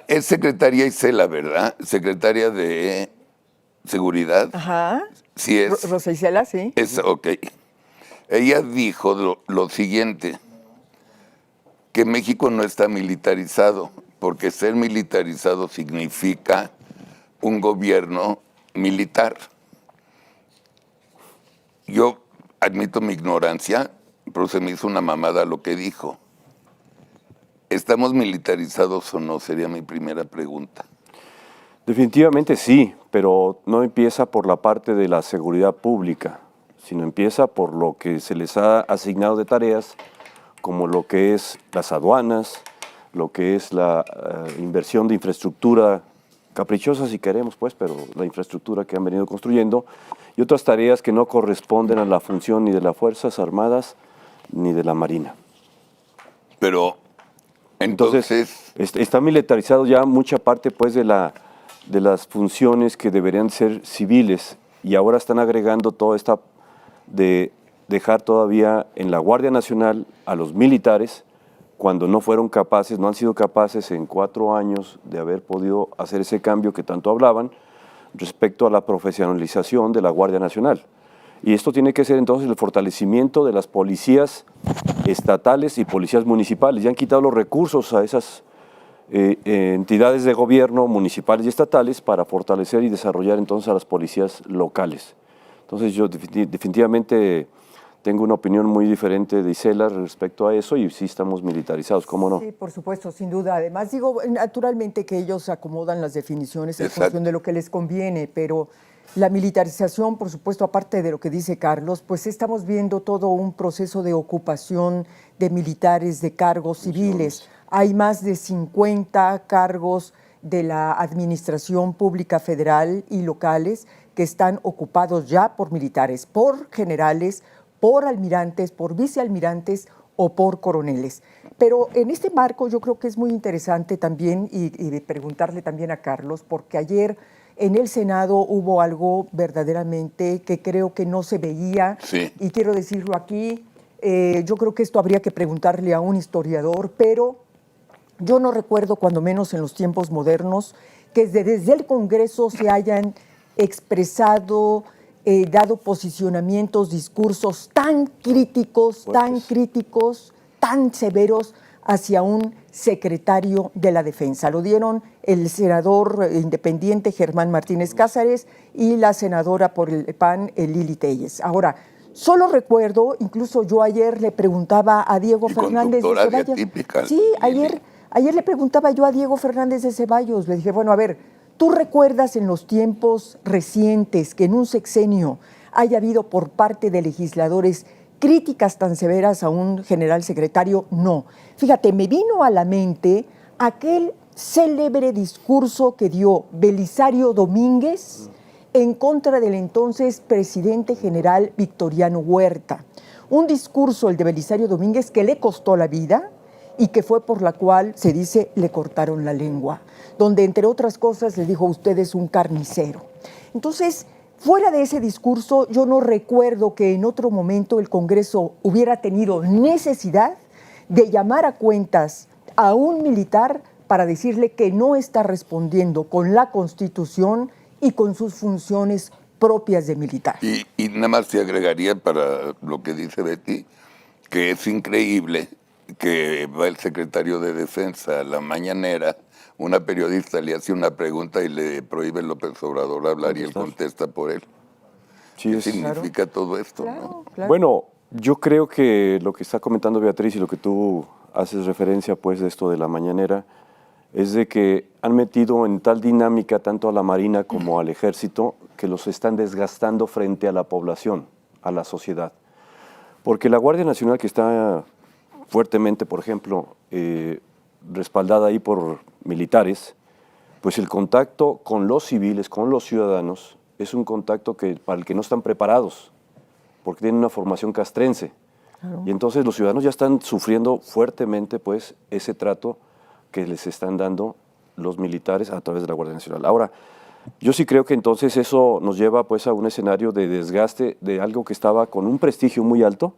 Es secretaria Isela, ¿verdad? Secretaria de Seguridad. Ajá. Sí es. Rosa Isela, sí. Es, ok. Ella dijo lo siguiente, que México no está militarizado, porque ser militarizado significa un gobierno militar. Yo admito mi ignorancia, pero se me hizo una mamada lo que dijo. ¿Estamos militarizados o no? Sería mi primera pregunta. Definitivamente sí, pero no empieza por la parte de la seguridad pública, sino empieza por lo que se les ha asignado de tareas, como lo que es las aduanas, lo que es la inversión de infraestructura caprichosa si queremos, pues, pero la infraestructura que han venido construyendo, y otras tareas que no corresponden a la función ni de las Fuerzas Armadas ni de la Marina. Pero entonces está militarizado ya mucha parte, pues, de las funciones que deberían ser civiles, y ahora están agregando toda esta de dejar todavía en la Guardia Nacional a los militares, cuando no fueron capaces, no han sido capaces en 4 años de haber podido hacer ese cambio que tanto hablaban respecto a la profesionalización de la Guardia Nacional. Y esto tiene que ser entonces el fortalecimiento de las policías estatales y policías municipales. Ya han quitado los recursos a esas entidades de gobierno municipales y estatales para fortalecer y desarrollar entonces a las policías locales. Entonces yo definitivamente tengo una opinión muy diferente de Isela respecto a eso, y sí estamos militarizados, ¿cómo no? Sí, por supuesto, sin duda. Además, digo, naturalmente que ellos acomodan las definiciones en Exacto. función de lo que les conviene, pero la militarización, por supuesto, aparte de lo que dice Carlos, pues estamos viendo todo un proceso de ocupación de militares de cargos civiles. Hay más de 50 cargos de la Administración Pública Federal y locales que están ocupados ya por militares, por generales, por almirantes, por vicealmirantes o por coroneles. Pero en este marco yo creo que es muy interesante también y preguntarle también a Carlos, porque ayer en el Senado hubo algo verdaderamente que creo que no se veía, sí. Y quiero decirlo aquí, yo creo que esto habría que preguntarle a un historiador, pero yo no recuerdo, cuando menos en los tiempos modernos, que desde el Congreso se hayan expresado, dado posicionamientos, discursos tan críticos, tan severos hacia un secretario de la Defensa. Lo dieron el senador independiente Germán Martínez Cázares y la senadora por el PAN, Lili Téllez. Ahora, solo recuerdo, incluso yo ayer le preguntaba a Diego Fernández de Ceballos. Típica, sí, ayer le preguntaba yo a Diego Fernández de Ceballos, le dije, bueno, a ver, ¿tú recuerdas en los tiempos recientes que en un sexenio haya habido por parte de legisladores críticas tan severas a un general secretario? No. Fíjate, me vino a la mente aquel célebre discurso que dio Belisario Domínguez en contra del entonces presidente general Victoriano Huerta. Un discurso, el de Belisario Domínguez, que le costó la vida y que fue por la cual, se dice, le cortaron la lengua, donde entre otras cosas le dijo, usted es un carnicero. Entonces, fuera de ese discurso, yo no recuerdo que en otro momento el Congreso hubiera tenido necesidad de llamar a cuentas a un militar para decirle que no está respondiendo con la Constitución y con sus funciones propias de militar. Y nada más te agregaría para lo que dice Betty, que es increíble que va el secretario de Defensa a la mañanera, una periodista le hace una pregunta y le prohíbe López Obrador hablar y él contesta por él. Sí, ¿Qué significa todo esto? Claro, ¿no? claro. Bueno, yo creo que lo que está comentando Beatriz y lo que tú haces referencia, pues, de esto de la mañanera, es de que han metido en tal dinámica tanto a la Marina como al Ejército que los están desgastando frente a la población, a la sociedad. Porque la Guardia Nacional, que está fuertemente, por ejemplo, respaldada ahí por militares, pues el contacto con los civiles, con los ciudadanos, es un contacto para el que no están preparados, porque tienen una formación castrense. Claro. Y entonces los ciudadanos ya están sufriendo fuertemente, pues, ese trato que les están dando los militares a través de la Guardia Nacional. Ahora, yo sí creo que entonces eso nos lleva, pues, a un escenario de desgaste de algo que estaba con un prestigio muy alto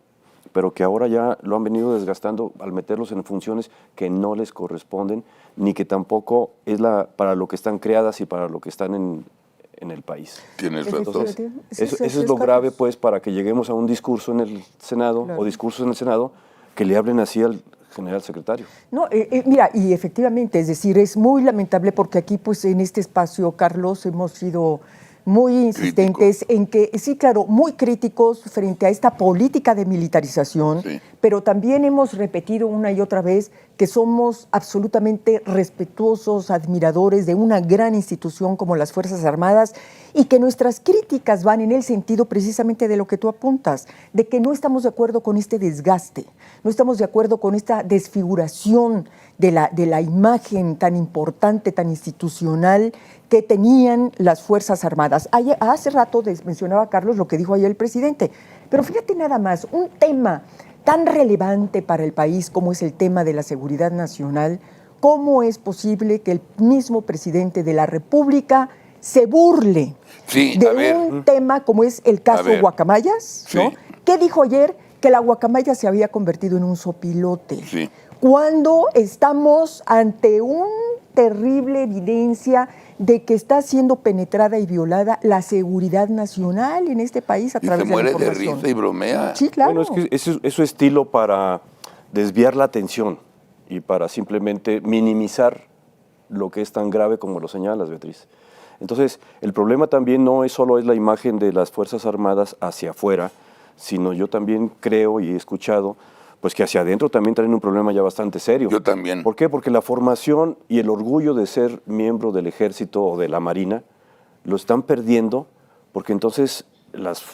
pero que ahora ya lo han venido desgastando al meterlos en funciones que no les corresponden, ni que tampoco es para lo que están creadas y para lo que están en el país. Tienes razón. Eso es lo grave, pues, para que lleguemos a un discurso en el Senado, Claro. o discursos en el Senado, que le hablen así al general secretario. No, mira, y efectivamente, es decir, es muy lamentable porque aquí, pues, en este espacio, Carlos, hemos sido muy insistentes en que, sí, claro, muy críticos frente a esta política de militarización, Sí. pero también hemos repetido una y otra vez que somos absolutamente respetuosos, admiradores de una gran institución como las Fuerzas Armadas y que nuestras críticas van en el sentido precisamente de lo que tú apuntas, de que no estamos de acuerdo con este desgaste, no estamos de acuerdo con esta desfiguración de la imagen tan importante, tan institucional que tenían las Fuerzas Armadas. Hace rato mencionaba Carlos lo que dijo ayer el presidente, pero fíjate nada más, un tema tan relevante para el país como es el tema de la seguridad nacional, ¿cómo es posible que el mismo presidente de la República se burle Sí, de un tema como es el caso Guacamayas? ¿No? Sí. ¿Qué dijo ayer? Que la guacamaya se había convertido en un sopilote. Sí. Cuando estamos ante una terrible evidencia de que está siendo penetrada y violada la seguridad nacional en este país a Y se través de la muere de información. risa y bromea. Sí, claro. Bueno, es que es su estilo para desviar la atención y para simplemente minimizar lo que es tan grave como lo señalas, Beatriz. Entonces, el problema también no es solo la imagen de las Fuerzas Armadas hacia afuera, sino yo también creo y he escuchado pues que hacia adentro también traen un problema ya bastante serio. Yo también. ¿Por qué? Porque la formación y el orgullo de ser miembro del Ejército o de la Marina lo están perdiendo porque entonces los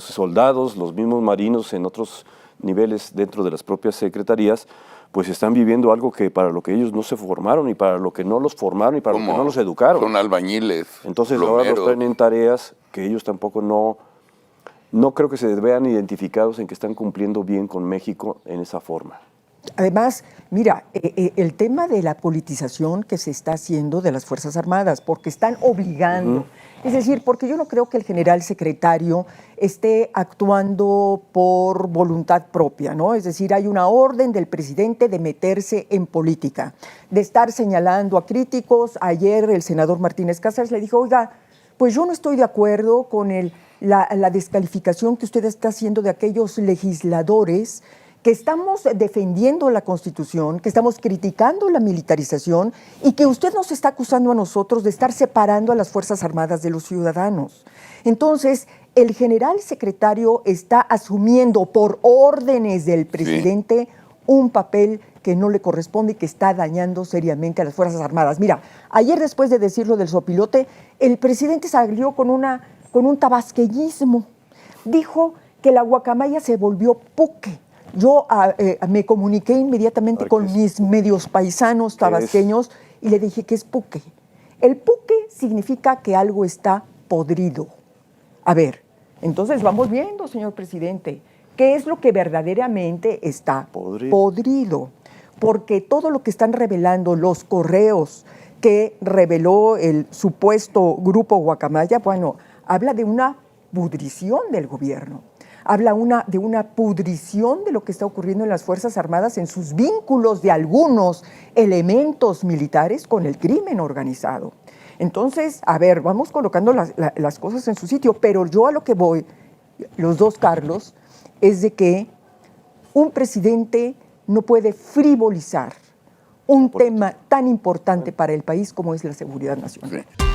soldados, los mismos marinos en otros niveles dentro de las propias secretarías, pues están viviendo algo que para lo que ellos no se formaron y para lo que no los formaron y para lo que no los educaron. Son albañiles. Entonces ahora los traen en tareas que ellos tampoco no creo que se vean identificados en que están cumpliendo bien con México en esa forma. Además, mira, el tema de la politización que se está haciendo de las Fuerzas Armadas, porque están obligando, es decir, porque yo no creo que el general secretario esté actuando por voluntad propia, ¿no? Es decir, hay una orden del presidente de meterse en política, de estar señalando a críticos. Ayer el senador Martínez Cáceres le dijo, oiga, pues yo no estoy de acuerdo con la descalificación que usted está haciendo de aquellos legisladores que estamos defendiendo la Constitución, que estamos criticando la militarización y que usted nos está acusando a nosotros de estar separando a las Fuerzas Armadas de los ciudadanos. Entonces, el general secretario está asumiendo por órdenes del presidente un papel que no le corresponde y que está dañando seriamente a las Fuerzas Armadas. Mira, ayer después de decirlo del sopilote, el presidente salió con un tabasqueñismo. Dijo que la guacamaya se volvió puque. Yo me comuniqué inmediatamente con mis medios paisanos tabasqueños y le dije que es puque. El puque significa que algo está podrido. A ver, entonces vamos viendo, señor presidente, qué es lo que verdaderamente está podrido. Porque todo lo que están revelando los correos que reveló el supuesto grupo Guacamaya, bueno, habla de una pudrición del gobierno. Habla de una pudrición de lo que está ocurriendo en las Fuerzas Armadas en sus vínculos de algunos elementos militares con el crimen organizado. Entonces, a ver, vamos colocando las cosas en su sitio, pero yo a lo que voy, los dos Carlos, es de que un presidente no puede frivolizar un tema tan importante para el país como es la seguridad nacional. Sí.